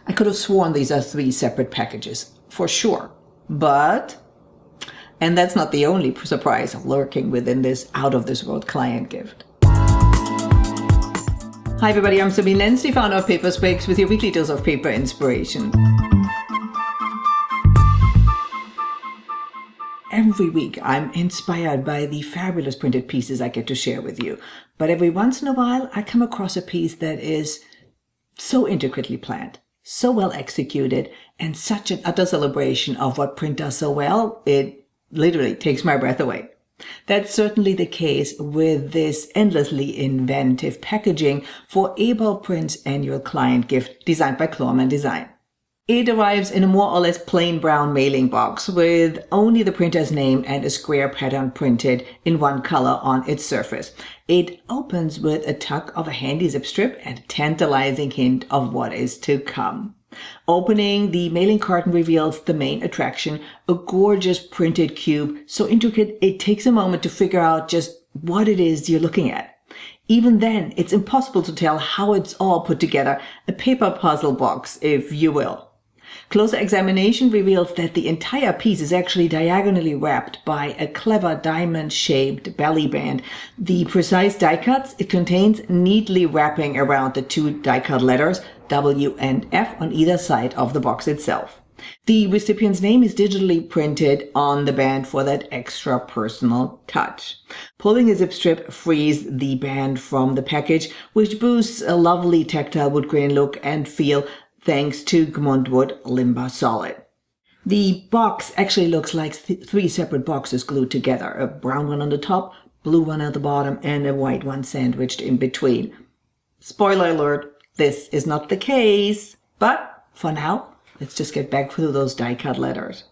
I could have sworn these are 3 separate packages, for sure. And that's not the only surprise lurking within this out-of-this-world client gift. Hi everybody, I'm Sabine Lenz, the founder of Paperspecs, with your weekly dose of paper inspiration. Every week I'm inspired by the fabulous printed pieces I get to share with you. But every once in a while I come across a piece that is so intricately planned, so well executed, and such an utter celebration of what print does so well, it literally takes my breath away. That's certainly the case with this endlessly inventive packaging for Abel Print's annual client gift designed by Chlorman Design. It arrives in a more or less plain brown mailing box with only the printer's name and a square pattern printed in one color on its surface. It opens with a tug of a handy zip strip and a tantalizing hint of what is to come. Opening the mailing carton reveals the main attraction, a gorgeous printed cube so intricate it takes a moment to figure out just what it is you're looking at. Even then, it's impossible to tell how it's all put together, a paper puzzle box, if you will. Closer examination reveals that the entire piece is actually diagonally wrapped by a clever diamond-shaped belly band. The precise die cuts it contains neatly wrapping around the 2 die-cut letters, W and F, on either side of the box itself. The recipient's name is digitally printed on the band for that extra personal touch. Pulling a zip strip frees the band from the package, which boosts a lovely tactile wood grain look and feel thanks to Gmund Wood Limba Solid. The box actually looks like 3 separate boxes glued together, a brown one on the top, blue one at the bottom, and a white one sandwiched in between. Spoiler alert, this is not the case, but for now, let's just get back through those die-cut letters.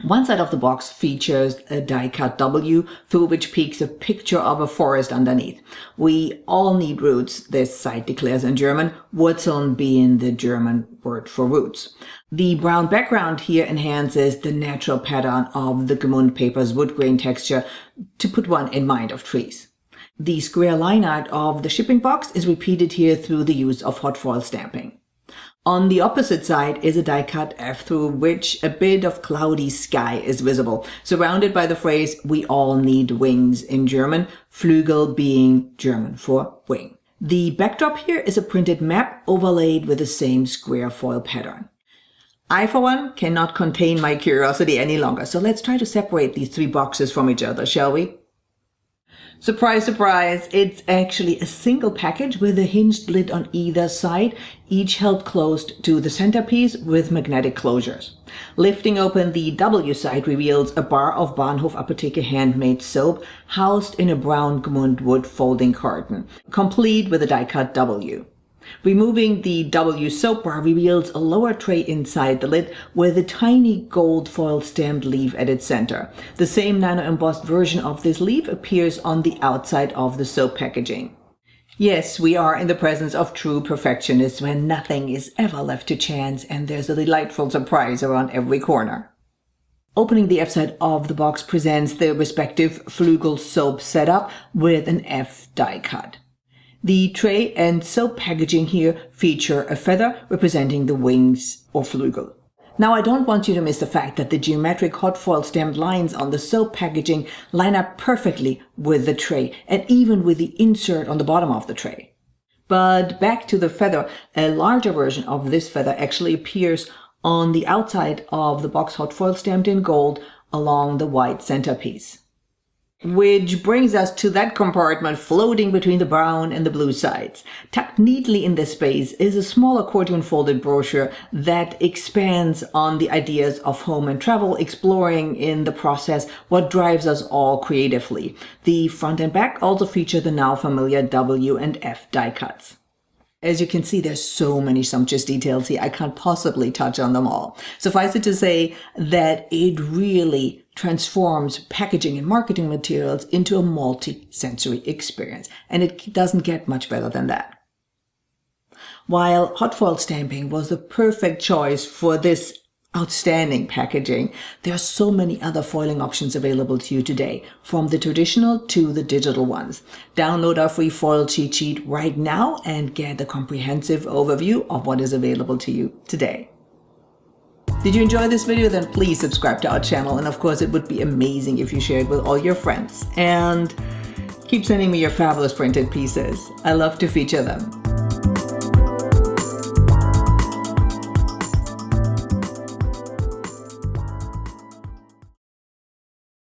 One side of the box features a die-cut W, through which peeks a picture of a forest underneath. We all need roots, this side declares in German, Wurzeln being the German word for roots. The brown background here enhances the natural pattern of the Gmund paper's wood grain texture, to put one in mind of trees. The square line art of the shipping box is repeated here through the use of hot foil stamping. On the opposite side is a die-cut F, through which a bit of cloudy sky is visible, surrounded by the phrase, "We all need wings" in German, Flügel being German for wing. The backdrop here is a printed map overlaid with the same square foil pattern. I, for one, cannot contain my curiosity any longer, so let's try to separate these 3 boxes from each other, shall we? Surprise, surprise, it's actually a single package with a hinged lid on either side, each held closed to the centerpiece with magnetic closures. Lifting open the W side reveals a bar of Bahnhof Apotheke handmade soap housed in a brown Gmund wood folding carton, complete with a die-cut W. Removing the W soap bar reveals a lower tray inside the lid with a tiny gold foil stamped leaf at its center. The same nano-embossed version of this leaf appears on the outside of the soap packaging. Yes, we are in the presence of true perfectionists when nothing is ever left to chance and there's a delightful surprise around every corner. Opening the F side of the box presents the respective Flügel soap setup with an F die cut. The tray and soap packaging here feature a feather representing the wings or Flügel. Now, I don't want you to miss the fact that the geometric hot foil stamped lines on the soap packaging line up perfectly with the tray and even with the insert on the bottom of the tray. But back to the feather, a larger version of this feather actually appears on the outside of the box hot foil stamped in gold along the white centerpiece. Which brings us to that compartment floating between the brown and the blue sides. Tucked neatly in this space is a small accordion folded brochure that expands on the ideas of home and travel, exploring in the process what drives us all creatively. The front and back also feature the now familiar W and F die cuts. As you can see, there's so many sumptuous details here, I can't possibly touch on them all. Suffice it to say that it really transforms packaging and marketing materials into a multi-sensory experience, and it doesn't get much better than that. While hot foil stamping was the perfect choice for this outstanding packaging. There are so many other foiling options available to you today, from the traditional to the digital ones. Download our free foil cheat sheet right now and get a comprehensive overview of what is available to you today. Did you enjoy this video? Then please subscribe to our channel. And of course, it would be amazing if you shared with all your friends. And keep sending me your fabulous printed pieces. I love to feature them.